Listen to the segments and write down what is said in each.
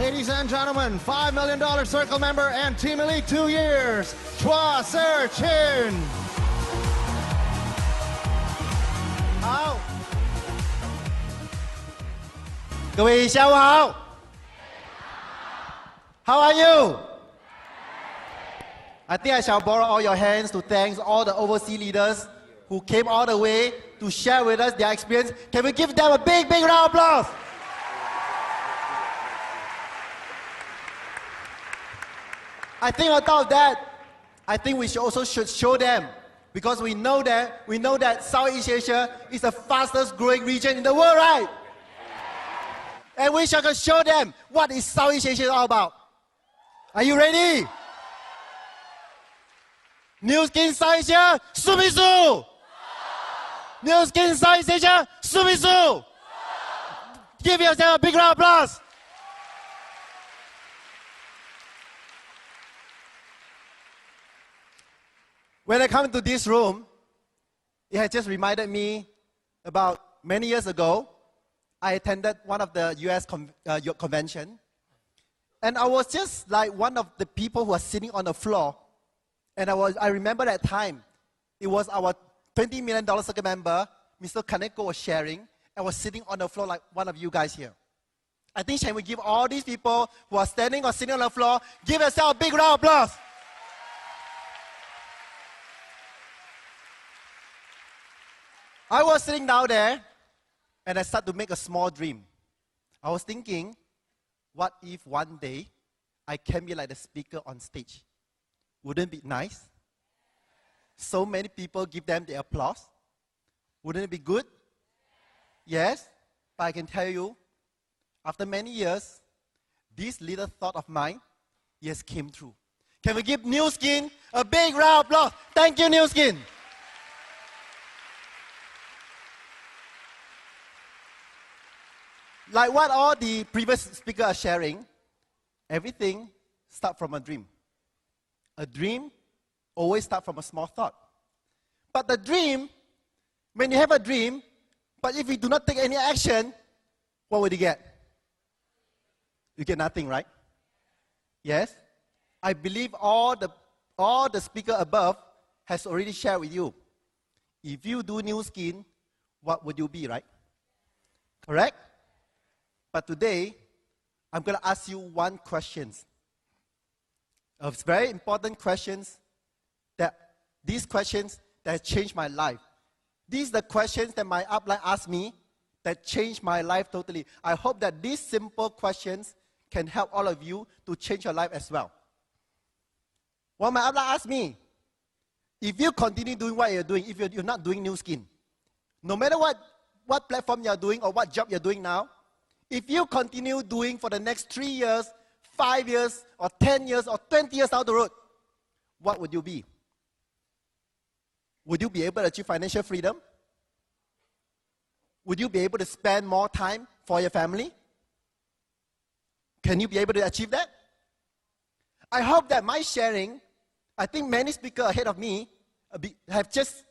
Ladies and gentlemen, $5 million Circle member and Team Elite 2 years, Chua, Syer, Chin. 好，各位下午好。How are you? I think I shall borrow all your hands to thank all the overseas leaders who came all the way to share with us their experience. Can we give them a big, big round of applause? I think on top of that, I think we should show them, because we know that Southeast Asia is the fastest growing region in the world, right? And we shall show them what is Southeast Asia all about. Are you ready? New Skin Southeast Asia, Sumisu! New Skin Southeast Asia, Sumisu! Give yourself a big round of applause. When I come into this room, it has just reminded me about many years ago, I attended one of the US convention. And I was just like one of the people who was sitting on the floor. And I remember that time, it was our $20 million circle member, Mr. Kaneko, was sharing, and was sitting on the floor like one of you guys here. I think shall we give all these people who are standing or sitting on the floor, give yourself a big round of applause. I was sitting down there, and I started to make a small dream. I was thinking, what if one day I can be like the speaker on stage? Wouldn't it be nice? So many people give them the applause. Wouldn't it be good? Yes, but I can tell you, after many years, this little thought of mine, yes, came true. Can we give New Skin a big round of applause? Thank you, New Skin. Like what all the previous speakers are sharing, everything starts from a dream. A dream always starts from a small thought. But the dream, when you have a dream, but if you do not take any action, what would you get? You get nothing, right? Yes? I believe all the speakers above has already shared with you. If you do New Skin, what would you be, right? Correct? But today, I'm going to ask you one question. A very important questions these questions that have changed my life. These are the questions that my upline asked me that changed my life totally. I hope that these simple questions can help all of you to change your life as well. What my upline asked me, if you continue doing what you're doing, if you're not doing New Skin, no matter what platform you're doing or what job you're doing now, if you continue doing for the next 3 years, 5 years, or 10 years, or 20 years down the road, what would you be? Would you be able to achieve financial freedom? Would you be able to spend more time for your family? Can you be able to achieve that? I hope that my sharing, I think many speakers ahead of me have just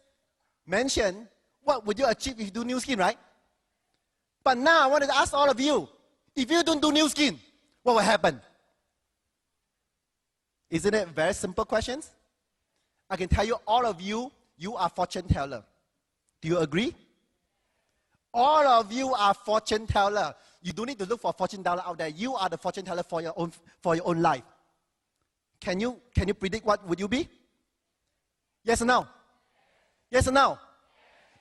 mentioned what would you achieve if you do New Skin, right? But now I want to ask all of you, if you don't do New Skin, what will happen? Isn't it very simple questions? I can tell you, all of you, you are fortune teller. Do you agree? All of you are fortune teller. You don't need to look for fortune teller out there. You are the fortune teller for your own life. Can you predict what would you be? Yes or no? Yes or no?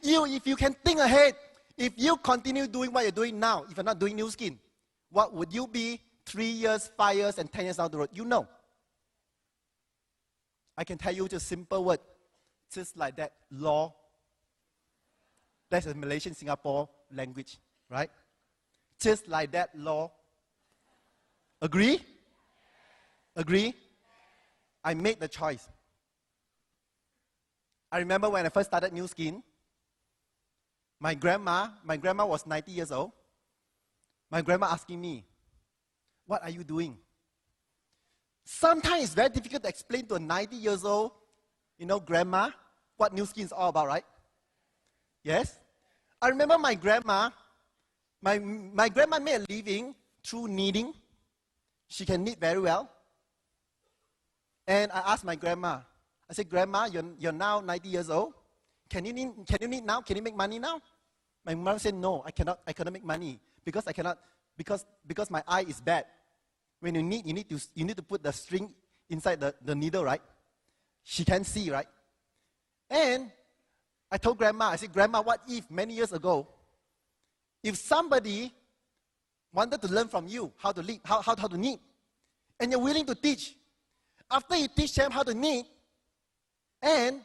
If you can think ahead, if you continue doing what you're doing now, if you're not doing New Skin, what would you be 3 years, 5 years, and 10 years down the road? You know. I can tell you just simple word, just like that, law. That's a Malaysian-Singapore language, right? Just like that, law. Agree? Agree? I made the choice. I remember when I first started New Skin, my grandma was 90 years old. My grandma asking me, what are you doing? Sometimes it's very difficult to explain to a 90 years old, grandma, what New Skin is all about, right? Yes? I remember my grandma made a living through kneading. She can knit very well. And I asked my grandma, I said, Grandma, you're now 90 years old. Can you knit now? Can you make money now? My mother said, no, I cannot make money because my eye is bad. When you knit, you need to put the string inside the needle, right? She can't see, right? And I told Grandma, I said, Grandma, what if many years ago, if somebody wanted to learn from you how to knit, and you're willing to teach, after you teach them how to knit, and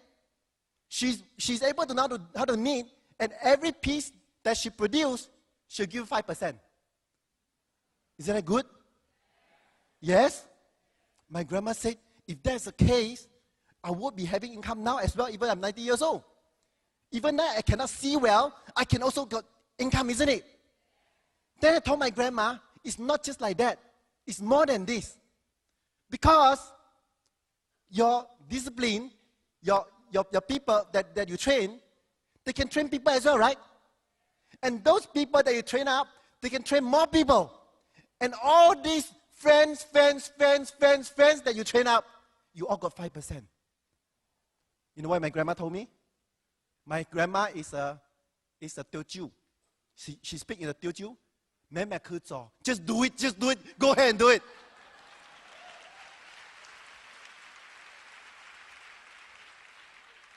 she's able to know how to knit, and every piece that she produces, she'll give 5%. Isn't that good? Yes? My grandma said, if that's the case, I would be having income now as well, even I'm 90 years old. Even though I cannot see well, I can also get income, isn't it? Then I told my grandma, it's not just like that. It's more than this. Because your discipline, your people that you train, they can train people as well, right? And those people that you train up, they can train more people. And all these friends that you train up, you all got 5%. You know what my grandma told me? My grandma is a Teochew. She speaks in a Teochew. Just do it. Go ahead and do it.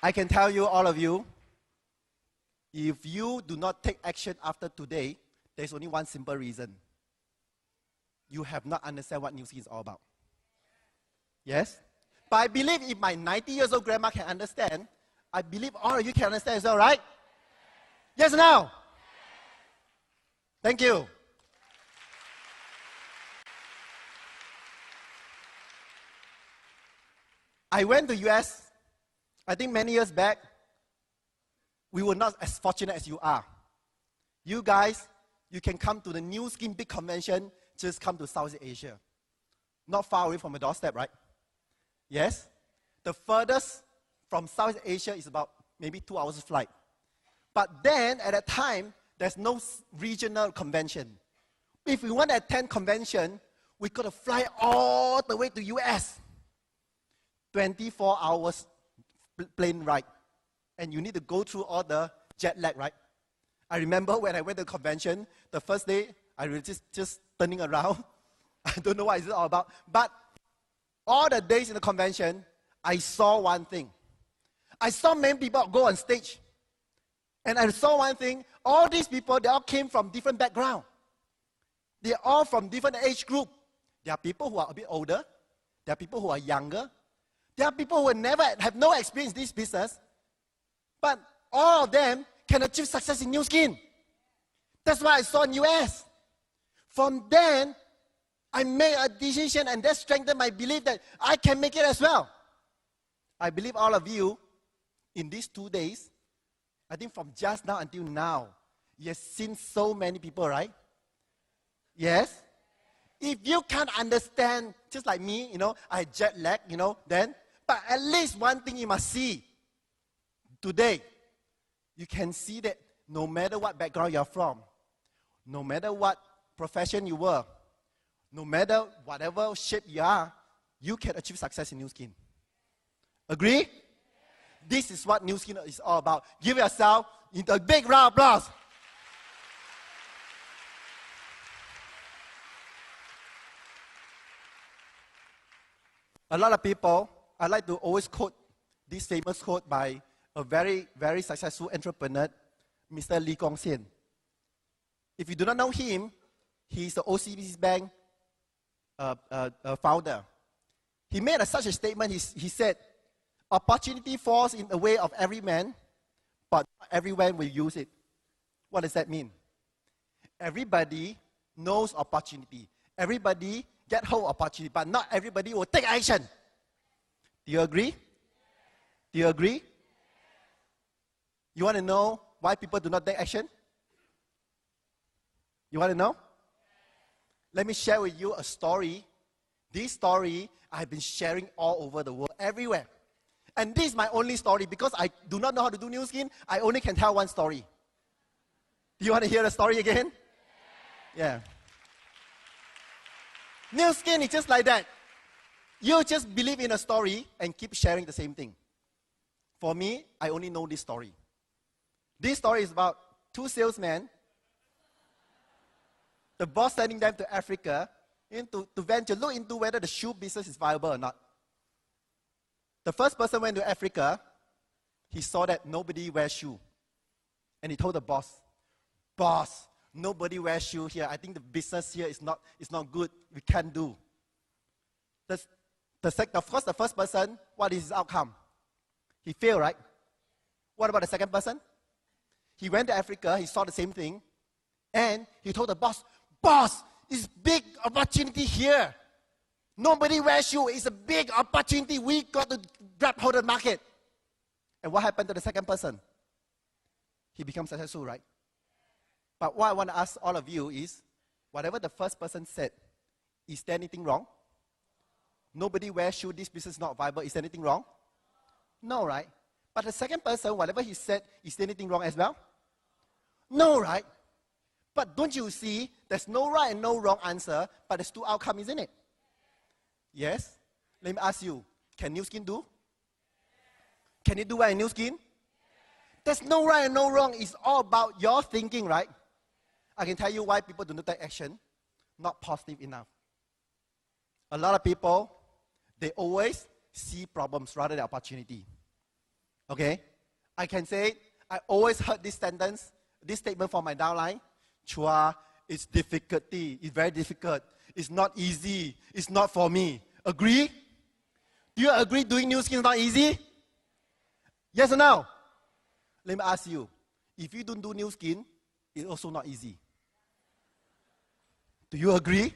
I can tell you, all of you, if you do not take action after today, there's only one simple reason. You have not understand what Nu Skin is all about. Yes? But I believe if my 90 years old grandma can understand, I believe all of you can understand as well, right? Yes or no? Thank you. I went to US, I think many years back. We were not as fortunate as you are. You guys, you can come to the Nu Skin big convention, just come to South Asia. Not far away from your doorstep, right? Yes? The furthest from South Asia is about maybe 2 hours flight. But then, at that time, there's no regional convention. If we want to attend convention, we got to fly all the way to US. 24 hours plane ride. And you need to go through all the jet lag, right? I remember when I went to the convention, the first day, I was just turning around. I don't know what it's all about. But all the days in the convention, I saw one thing. I saw many people go on stage. And I saw one thing. All these people, they all came from different backgrounds. They're all from different age group. There are people who are a bit older. There are people who are younger. There are people who have no experience in this business. But all of them can achieve success in Nu Skin. That's why I saw in US. From then, I made a decision, and that strengthened my belief that I can make it as well. I believe all of you, in these 2 days, I think from just now until now, you have seen so many people, right? Yes? If you can't understand, just like me, I jet lag, then, but at least one thing you must see. Today, you can see that no matter what background you're from, no matter what profession you were, no matter whatever shape you are, you can achieve success in Nu Skin. Agree? This is what Nu Skin is all about. Give yourself a big round of applause. A lot of people, I like to always quote this famous quote by a very, very successful entrepreneur, Mr. Lee Gong Xian. If you do not know him, he's the OCBC Bank founder. He made such a statement. He said, opportunity falls in the way of every man, but everyone will use it. What does that mean? Everybody knows opportunity. Everybody get hold of opportunity, but not everybody will take action. Do you agree? Do you agree? You want to know why people do not take action? You want to know? Let me share with you a story. This story I've been sharing all over the world, everywhere. And this is my only story because I do not know how to do Nu Skin. I only can tell one story. Do you want to hear the story again? Yeah. New skin is just like that. You just believe in a story and keep sharing the same thing. For me, I only know this story. This story is about two salesmen. The boss sending them to Africa to venture, look into whether the shoe business is viable or not. The first person went to Africa. He saw that nobody wears shoe. And he told the boss, "Boss, nobody wears shoe here. I think the business here is not good. We can't do." Of course, the first person, what is his outcome? He failed, right? What about the second person? He went to Africa, he saw the same thing, and he told the boss, "Boss, it's big opportunity here. Nobody wears shoe. It's a big opportunity. We got to grab hold of the market." And what happened to the second person? He becomes successful, right? But what I want to ask all of you is, whatever the first person said, is there anything wrong? Nobody wears shoe, this business is not viable. Is there anything wrong? No, right? But the second person, whatever he said, is there anything wrong as well? No, right? But don't you see, there's no right and no wrong answer, but there's two outcomes, isn't it? Yes? Let me ask you, can New Skin do? Can you do well in New Skin? There's no right and no wrong. It's all about your thinking, right? I can tell you why people do not take action. Not positive enough. A lot of people, they always see problems rather than opportunity. Okay? I can say, I always heard this sentence, this statement from my downline. "Chua, it's difficulty. It's very difficult. It's not easy. It's not for me." Agree? Do you agree doing New Skin is not easy? Yes or no? Let me ask you, if you don't do New Skin, it's also not easy. Do you agree?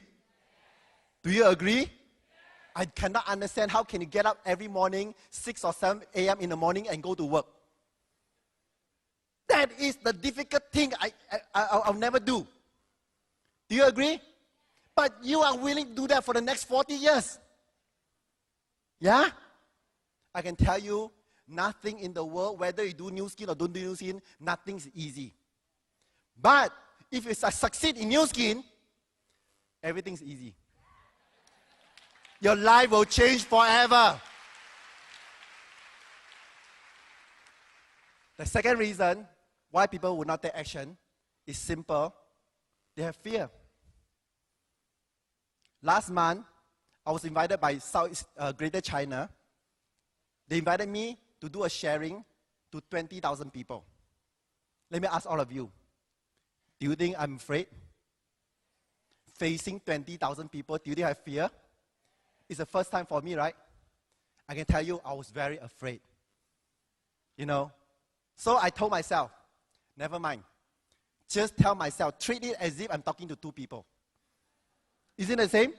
Do you agree? I cannot understand how can you get up every morning, 6 or 7 a.m. in the morning and go to work. That is the difficult thing I'll never do. Do you agree? But you are willing to do that for the next 40 years. Yeah? I can tell you, nothing in the world, whether you do New Skin or don't do New Skin, nothing's easy. But if you succeed in New Skin, everything's easy. Your life will change forever. The second reason why people will not take action is simple. They have fear. Last month, I was invited by Greater China. They invited me to do a sharing to 20,000 people. Let me ask all of you, do you think I'm afraid? Facing 20,000 people, do you think I have fear? It's the first time for me, right? I can tell you, I was very afraid. You know? So I told myself, never mind. Just tell myself, treat it as if I'm talking to 2 people. Isn't it the same?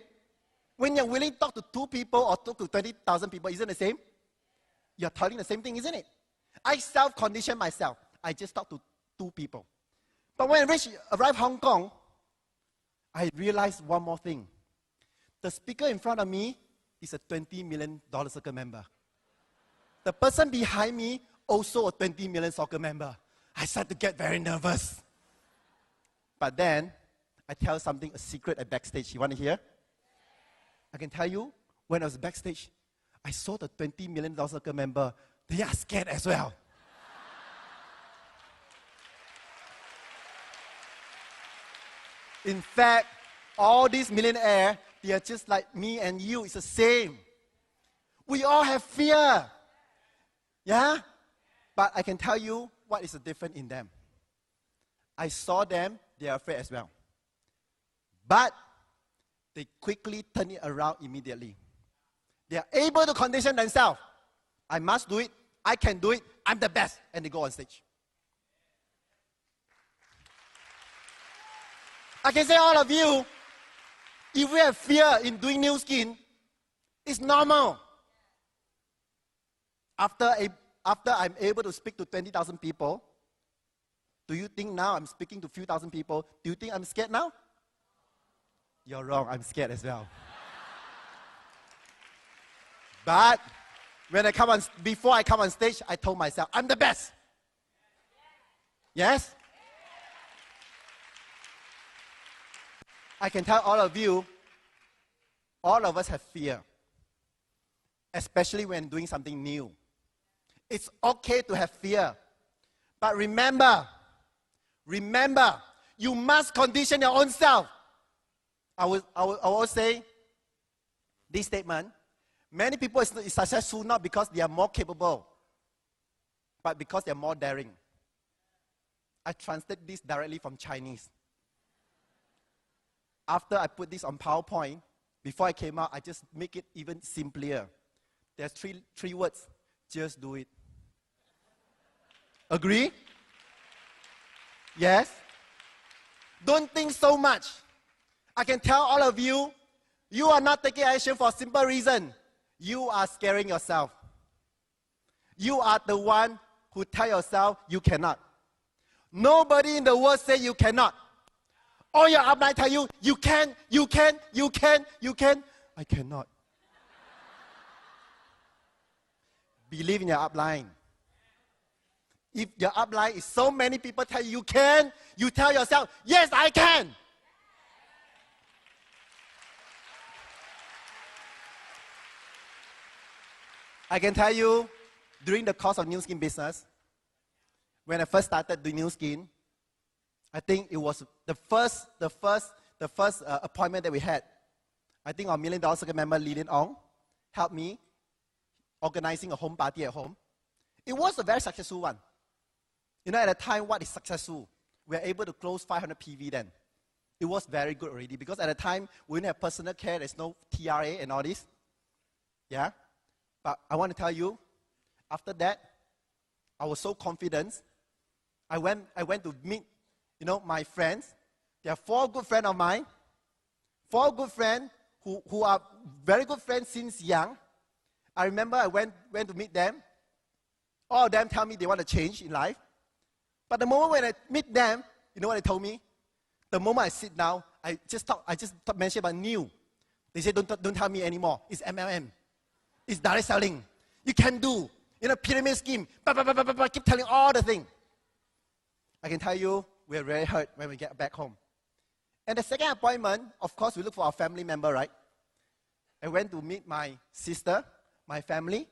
When you're willing to talk to 2 people or talk to 20,000 people, isn't it the same? You're telling the same thing, isn't it? I self-condition myself. I just talk to 2 people. But when I arrived Hong Kong, I realized one more thing. The speaker in front of me is a $20 million soccer member. The person behind me, also a $20 million soccer member. I started to get very nervous. But then, I tell something, a secret at backstage. You want to hear? I can tell you, when I was backstage, I saw the $20 million soccer member. They are scared as well. In fact, all these millionaires, they are just like me and you. It's the same. We all have fear. Yeah? But I can tell you what is the difference in them. I saw them, they are afraid as well. But they quickly turn it around immediately. They are able to condition themselves. I must do it. I can do it. I'm the best. And they go on stage. I can say all of you, if we have fear in doing New Skin, it's normal. After I'm able to speak to 20,000 people, do you think now I'm speaking to a few thousand people, do you think I'm scared now? You're wrong, I'm scared as well. But when before I come on stage, I told myself, I'm the best. Yes? I can tell all of you, All of us have fear, especially when doing something new. It's okay to have fear. But remember, you must condition your own self. I will say this statement. Many people are successful not because they are more capable, but because they are more daring. I translate this directly from Chinese. After I put this on PowerPoint, before I came out, I just make it even simpler. There's three words. Just do it. Agree? Yes? Don't think so much. I can tell all of you, you are not taking action for a simple reason. You are scaring yourself. You are the one who tell yourself you cannot. Nobody in the world say you cannot. All your upline tell you, you can. I cannot. Believe in your upline. If your upline is so many people tell you can, you tell yourself, yes, I can. I can tell you, during the course of New Skin business, when I first started doing New Skin, I think it was the first appointment that we had. I think our $1 million circle member, Lilian Ong, helped me organizing a home party at home. It was a very successful one. You know, at the time, what is successful? We were able to close 500 PV then. It was very good already because at the time, we didn't have personal care, there's no TRA and all this. Yeah? But I want to tell you, after that, I was so confident. I went to meet, my friends. There are 4 good friends of mine. 4 good friends who are very good friends since young. I remember I went to meet them. All of them tell me they want to change in life. But the moment when I meet them, you know what they told me? The moment I sit down, I just mention about new. They say, don't tell me anymore. It's MLM. It's direct selling. You can do. Pyramid scheme. Keep telling all the things. I can tell you, we're very hurt when we get back home. And the second appointment, of course, we look for our family member, right? I went to meet my sister, my family.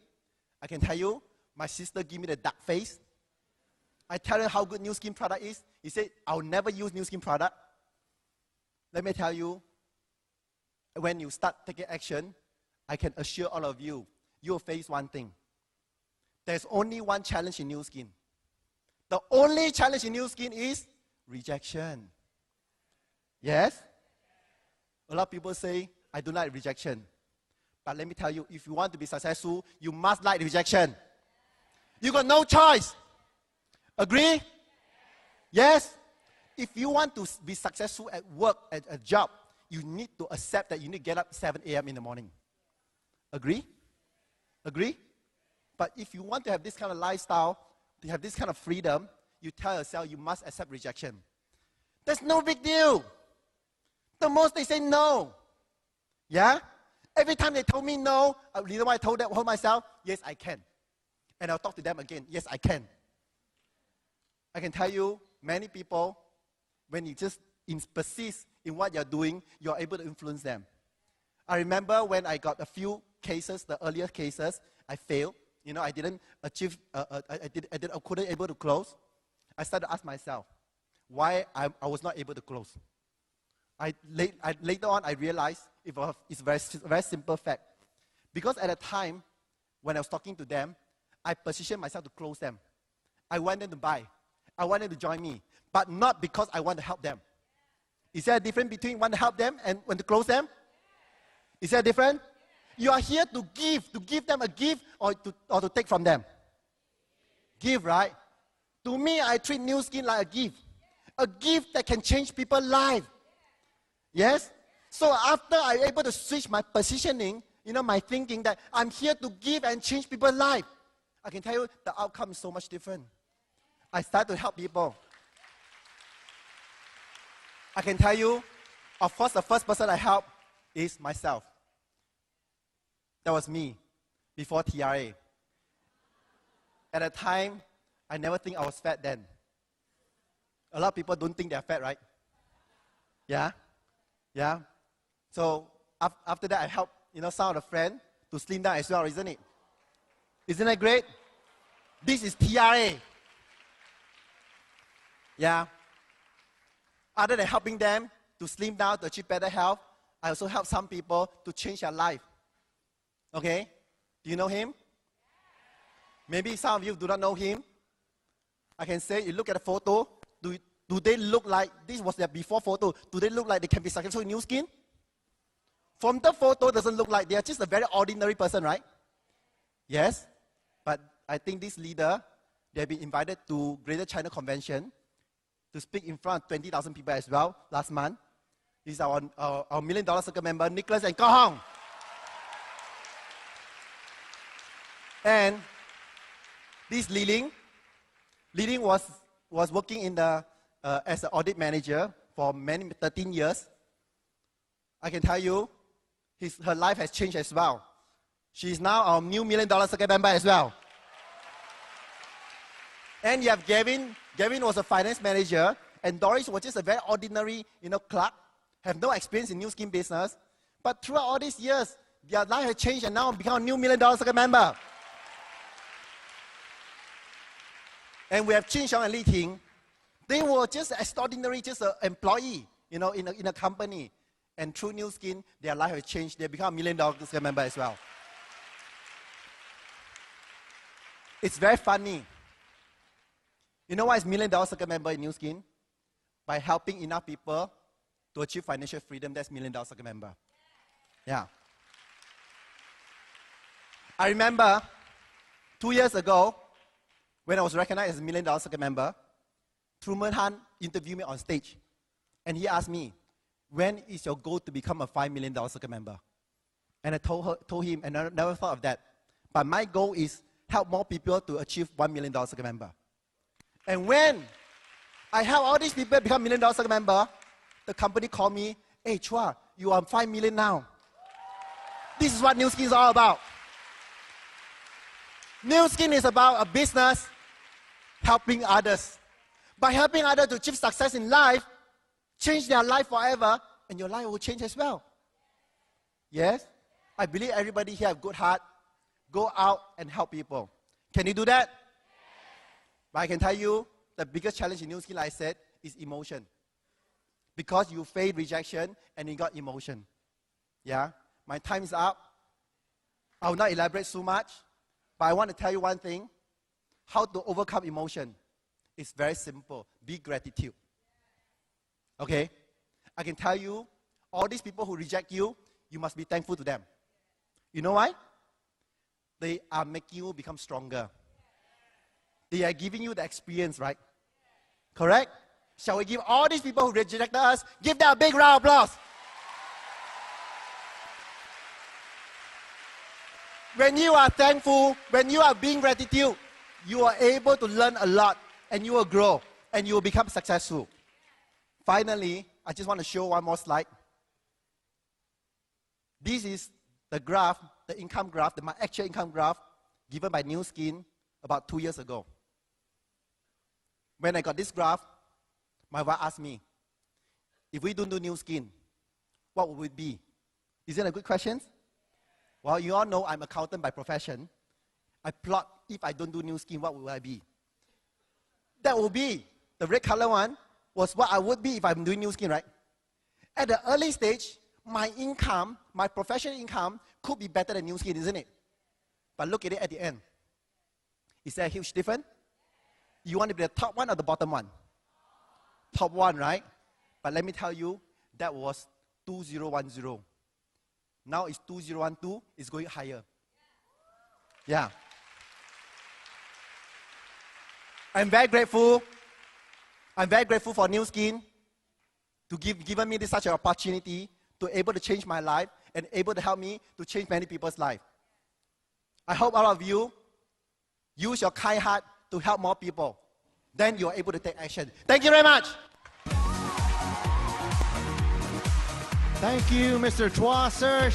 I can tell you, my sister gave me the dark face. I tell her how good New Skin product is. He said, I'll never use New Skin product. Let me tell you, when you start taking action, I can assure all of you, you'll face one thing. There's only one challenge in New Skin. The only challenge in New Skin is rejection. Yes? A lot of people say, I don't like rejection. But let me tell you, if you want to be successful, you must like rejection. You got no choice. Agree? Yes? If you want to be successful at work, at a job, you need to accept that you need to get up 7 a.m. in the morning. Agree? Agree? But if you want to have this kind of lifestyle, to have this kind of freedom, you tell yourself you must accept rejection. That's no big deal. The most they say no. Yeah? Every time they told me no, you know what I told myself? Yes, I can. And I'll talk to them again. Yes, I can. I can tell you, many people, when you just persist in what you're doing, you're able to influence them. I remember when I got a few cases, the earlier cases, I failed. I didn't achieve, I couldn't able to close. I started to ask myself, why I was not able to close. Later on, I realized it's a very simple fact. Because at the time, when I was talking to them, I positioned myself to close them. I wanted them to buy. I wanted them to join me. But not because I want to help them. Is there a difference between want to help them and want to close them? Is there a difference? You are here to give them a gift or to take from them. Give, right? To me, I treat New Skin like a gift. A gift that can change people's lives. Yes? So after I'm able to switch my positioning, my thinking that I'm here to give and change people's life, I can tell you the outcome is so much different. I start to help people. I can tell you, of course, the first person I help is myself. That was me, before TRA. At the time, I never think I was fat then. A lot of people don't think they're fat, right? Yeah? Yeah? So, after that, I helped, some of the friends to slim down as well, isn't it? Isn't that great? This is TRA. Yeah. Other than helping them to slim down, to achieve better health, I also help some people to change their life. Okay? Do you know him? Maybe some of you do not know him. I can say, you look at the photo, do they look like, this was their before photo, do they look like they can be successful in New Skin? From the photo, it doesn't look like they are just a very ordinary person, right? Yes, but I think this leader, they have been invited to Greater China Convention to speak in front of 20,000 people as well last month. This is our $1 million circle member, Nicholas and Ko Hong. And this Li Ling was working in the as an audit manager for 13 years. I can tell you, her life has changed as well. She is now our new $1 million circle member as well. And you have Gavin. Gavin was a finance manager, and Doris was just a very ordinary, clerk, have no experience in New Skin business. But throughout all these years, their life has changed, and now become a new $1 million circle member. And we have Chin Xiong and Li Ting. They were just extraordinary, just an employee, in a company. And through New Skin, their life has changed. They become a $1 million circle member as well. It's very funny. You know why it's $1 million circle member in New Skin? By helping enough people to achieve financial freedom, that's $1 million circle member. Yeah. I remember 2 years ago, when I was recognized as a $1 million circle member, Truman Han interviewed me on stage. And he asked me, when is your goal to become a $5 million circle member? And I told him, and I never thought of that. But my goal is help more people to achieve $1 million circle member. And when I help all these people become $1 million circle member, the company called me, hey Chua, you are 5 million now. This is what New Skin is all about. New Skin is about a business helping others. By helping others to achieve success in life, change their life forever, and your life will change as well. Yes? I believe everybody here have a good heart. Go out and help people. Can you do that? But I can tell you, the biggest challenge in New Skin, like I said, is emotion. Because you face rejection and you got emotion. Yeah? My time is up. I will not elaborate so much. But I want to tell you one thing. How to overcome emotion. It's very simple. Be gratitude. Okay? I can tell you, all these people who reject you, you must be thankful to them. You know why? They are making you become stronger. They are giving you the experience, right? Correct? Shall we give all these people who rejected us, give them a big round of applause? When you are thankful, when you are being gratitude, you are able to learn a lot, and you will grow, and you will become successful. Finally, I just want to show one more slide. This is the graph, the income graph, my actual income graph given by New Skin about 2 years ago. When I got this graph, my wife asked me, if we don't do New Skin, what would it be? Is it a good question? Well, you all know I'm an accountant by profession. I plot, if I don't do New Skin, what will I be? That will be, the red color one, was what I would be if I'm doing New Skin, right? At the early stage, my income, my professional income, could be better than New Skin, isn't it? But look at it at the end. Is there a huge difference? You want to be the top one or the bottom one? Top one, right? But let me tell you, that was 2010. Now it's 2012, it's going higher. Yeah. I'm very grateful. I'm very grateful for New Skin to given me such an opportunity to able to change my life and able to help me to change many people's life. I hope all of you use your kind heart to help more people. Then you're able to take action. Thank you very much. Thank you, Mr. Chua Syer.